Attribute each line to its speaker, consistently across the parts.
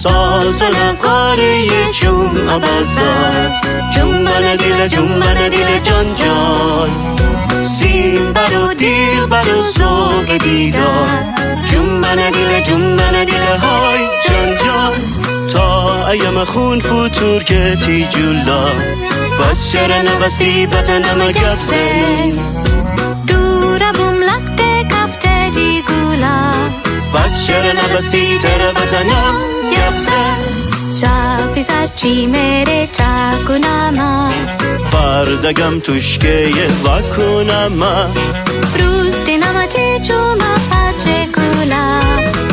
Speaker 1: ساز و نقاره جمعه بازار، جنبان دل جان جان، سیم برو دیل برو زوگ دیدار، جنبان دل های جان جان. تا ایم خون فتور که تی جولا، بس شرن بستی بطنم گفزن،
Speaker 2: دورا بوم لکته کفته دی گولا،
Speaker 1: بس شرن بستی تر بطنم گفزن.
Speaker 2: شب زرچی میره چاکناما،
Speaker 1: فردگم توشکه وکنم،
Speaker 2: روز دینم چه چوما پچه کولا،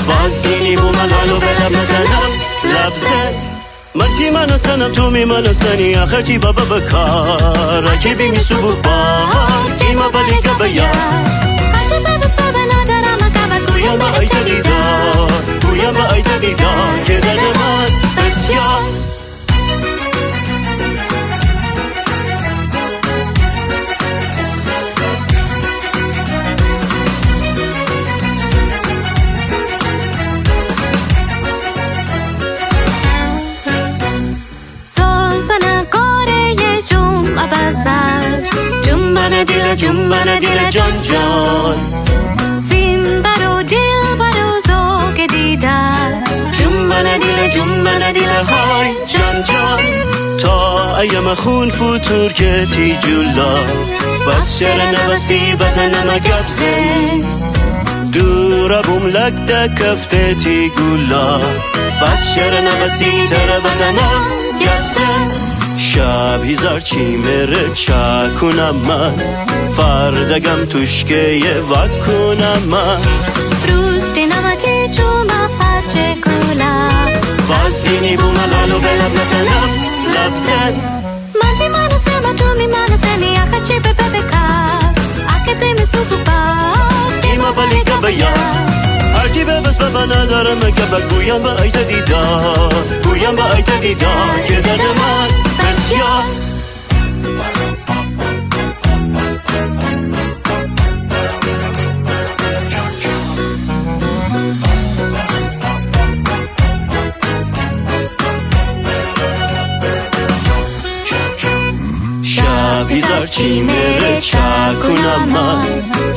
Speaker 1: باز دینی بو ملالو بلم نزنم لبزه. متی منو سنم تو می منو سنی، آخر چی بابا بکار اکی بیمی سبو بار دیما بلی که بیا
Speaker 2: هرچه ببست بابا ندارم اکبر
Speaker 1: گویم با ایت دیدار که دل من بسیار. جنبان دل جان جان،
Speaker 2: سیم برو دل برو زوگ دیدار،
Speaker 1: جنبان دل های جان جان. تا ایم خون فتور که تی جولا، بس شرن بستی بطنم گفزن، دورا بوم لکده کفته تی گولا، بس شرن بستی تر بطنم گفزن. شب هزار چی میره چاکنم من، فردگم توشکه وکنم،
Speaker 2: روز دینم چه چوما پچه کولا،
Speaker 1: باز دینی بو ملالو بلب نتنم لبزن.
Speaker 2: من تی منو سنم تو می منو سنی، آخر چه ببه بکار اکه بیمی سوپو بار
Speaker 1: دیما بلی که بیا هرچی ببس بابا ندارم که بگویم با ایت دیدار که دل من بسیار. شب هزار چی میره چاکنم،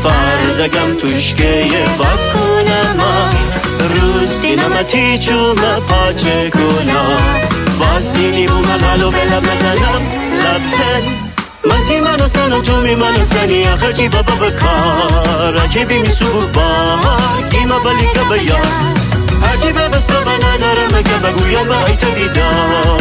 Speaker 1: فردگم توشکه وکنم، روز دینم تی چوم پاچه کلا، باز دینی بو ملالو بلب نتنم لبزن. من تی منو سنم تو می منو سنی، آخر چی بابا بکار اکی بیمی سبو بار دیما بلی که بیا هرچی ببست بابا ندارم که بگویم با ایت دیدار